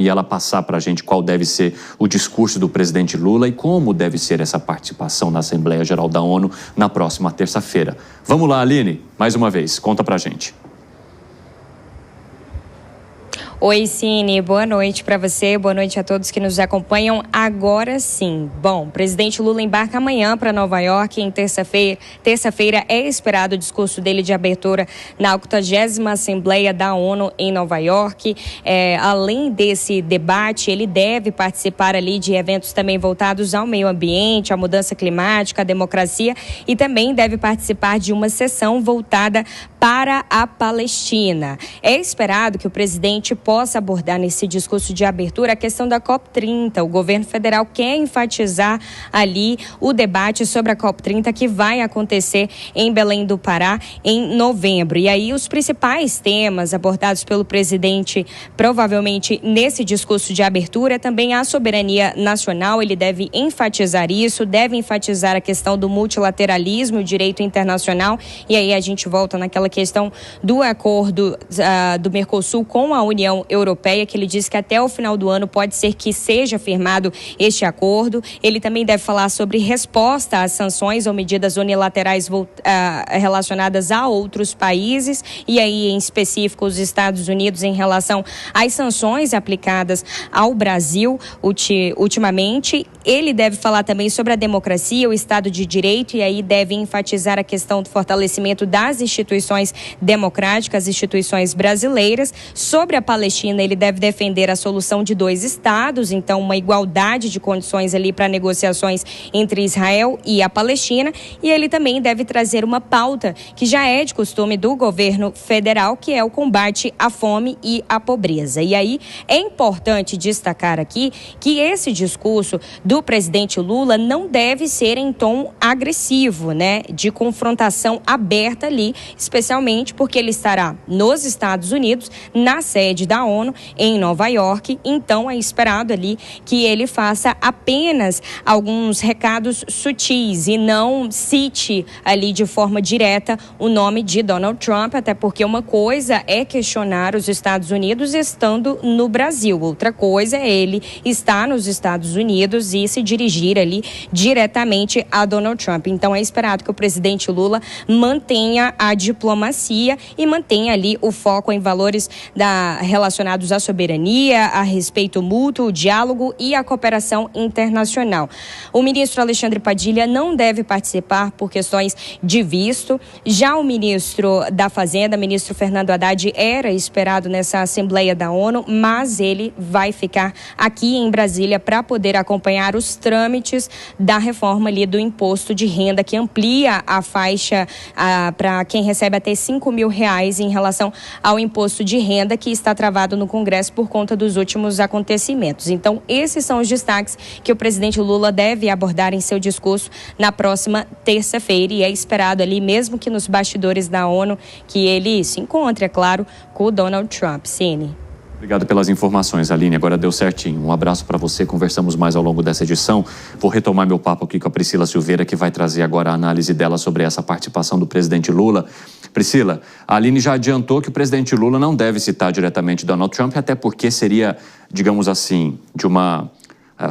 e ela passar para a gente qual deve ser o discurso do presidente Lula e como deve ser essa participação na Assembleia Geral da ONU na próxima terça-feira. Vamos lá, Aline, mais uma vez, conta para a gente. Oi, Cine, boa noite para você, boa noite a todos que nos acompanham. Agora sim. Bom, o presidente Lula embarca amanhã para Nova York. Em terça-feira é esperado o discurso dele de abertura na 80ª Assembleia da ONU em Nova York. Além desse debate, ele deve participar ali de eventos também voltados ao meio ambiente, à mudança climática, à democracia, e também deve participar de uma sessão voltada para a Palestina. É esperado que o presidente possa abordar nesse discurso de abertura a questão da COP30. O governo federal quer enfatizar ali o debate sobre a COP30 que vai acontecer em Belém do Pará em novembro. E aí os principais temas abordados pelo presidente provavelmente nesse discurso de abertura também a soberania nacional. Ele deve enfatizar isso, deve enfatizar a questão do multilateralismo e o direito internacional. E aí a gente volta naquela questão do acordo do Mercosul com a União Europeia, que ele disse que até o final do ano pode ser que seja firmado este acordo. Ele também deve falar sobre resposta às sanções ou medidas unilaterais relacionadas a outros países, e aí em específico os Estados Unidos em relação às sanções aplicadas ao Brasil ultimamente. Ele deve falar também sobre a democracia, o Estado de Direito, e aí deve enfatizar a questão do fortalecimento das instituições democráticas, instituições brasileiras. Sobre a Palestina, ele deve defender a solução de 2 estados, então uma igualdade de condições ali para negociações entre Israel e a Palestina, e ele também deve trazer uma pauta que já é de costume do governo federal, que é o combate à fome e à pobreza. E aí é importante destacar aqui que esse discurso do presidente Lula não deve ser em tom agressivo, né, de confrontação aberta ali, especialmente porque ele estará nos Estados Unidos, na sede da ONU, em Nova York. Então é esperado ali que ele faça apenas alguns recados sutis e não cite ali de forma direta o nome de Donald Trump, até porque uma coisa é questionar os Estados Unidos estando no Brasil, outra coisa é ele estar nos Estados Unidos e se dirigir ali diretamente a Donald Trump. Então é esperado que o presidente Lula mantenha a diplomacia e mantenha ali o foco em valores relacionados à soberania, a respeito mútuo, o diálogo e a cooperação internacional. O ministro Alexandre Padilha não deve participar por questões de visto. Já o ministro da Fazenda, ministro Fernando Haddad, era esperado nessa Assembleia da ONU, mas ele vai ficar aqui em Brasília para poder acompanhar os trâmites da reforma ali do imposto de renda, que amplia a faixa para quem recebe até R$5.000 em relação ao imposto de renda que está travado no Congresso por conta dos últimos acontecimentos. Então, esses são os destaques que o presidente Lula deve abordar em seu discurso na próxima terça-feira, e é esperado ali, mesmo que nos bastidores da ONU, que ele se encontre, é claro, com o Donald Trump. Cine. Obrigado pelas informações, Aline. Agora deu certinho. Um abraço para você. Conversamos mais ao longo dessa edição. Vou retomar meu papo aqui com a Priscila Silveira, que vai trazer agora a análise dela sobre essa participação do presidente Lula. Priscila, a Aline já adiantou que o presidente Lula não deve citar diretamente Donald Trump, até porque seria, digamos assim, de uma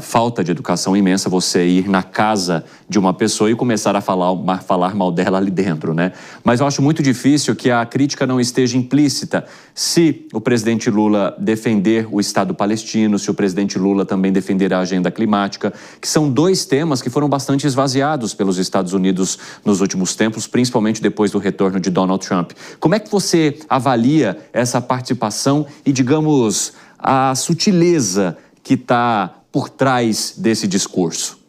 falta de educação imensa você ir na casa de uma pessoa e começar a falar mal dela ali dentro, né? Mas eu acho muito difícil que a crítica não esteja implícita se o presidente Lula defender o Estado palestino, se o presidente Lula também defender a agenda climática, que são 2 temas que foram bastante esvaziados pelos Estados Unidos nos últimos tempos, principalmente depois do retorno de Donald Trump. Como é que você avalia essa participação e, digamos, a sutileza que está por trás desse discurso?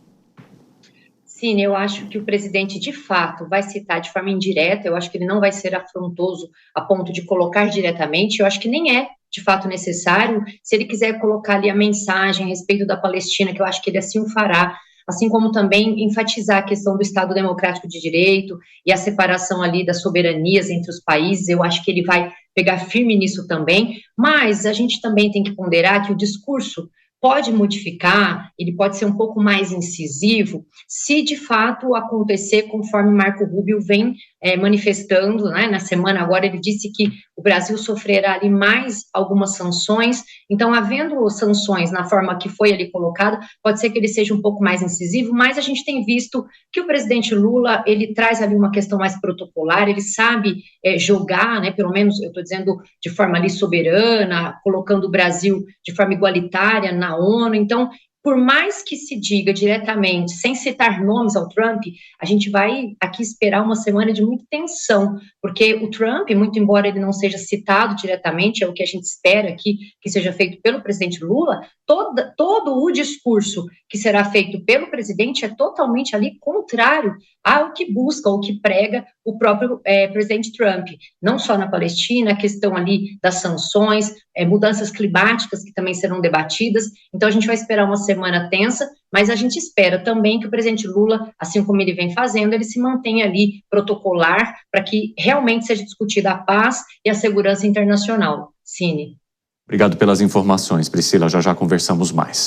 Sim, eu acho que o presidente, de fato, vai citar de forma indireta. Eu acho que ele não vai ser afrontoso a ponto de colocar diretamente. Eu acho que nem é, de fato, necessário. Se ele quiser colocar ali a mensagem a respeito da Palestina, que eu acho que ele assim o fará, assim como também enfatizar a questão do Estado Democrático de Direito e a separação ali das soberanias entre os países, eu acho que ele vai pegar firme nisso também. Mas a gente também tem que ponderar que o discurso pode modificar, ele pode ser um pouco mais incisivo, se de fato acontecer conforme Marco Rubio vem manifestando, né? Na semana agora ele disse que o Brasil sofrerá ali mais algumas sanções, então havendo sanções na forma que foi ali colocado, pode ser que ele seja um pouco mais incisivo, mas a gente tem visto que o presidente Lula, ele traz ali uma questão mais protocolar, ele sabe jogar, né? Pelo menos eu estou dizendo de forma ali soberana, colocando o Brasil de forma igualitária na ONU, então, por mais que se diga diretamente, sem citar nomes ao Trump, a gente vai aqui esperar uma semana de muita tensão, porque o Trump, muito embora ele não seja citado diretamente, é o que a gente espera aqui que seja feito pelo presidente Lula, todo o discurso que será feito pelo presidente é totalmente ali contrário ao que busca, ou que prega o próprio presidente Trump, não só na Palestina, a questão ali das sanções, mudanças climáticas que também serão debatidas, então a gente vai esperar uma semana tensa, mas a gente espera também que o presidente Lula, assim como ele vem fazendo, ele se mantenha ali protocolar para que realmente seja discutida a paz e a segurança internacional. Cine. Obrigado pelas informações, Priscila. Já já conversamos mais.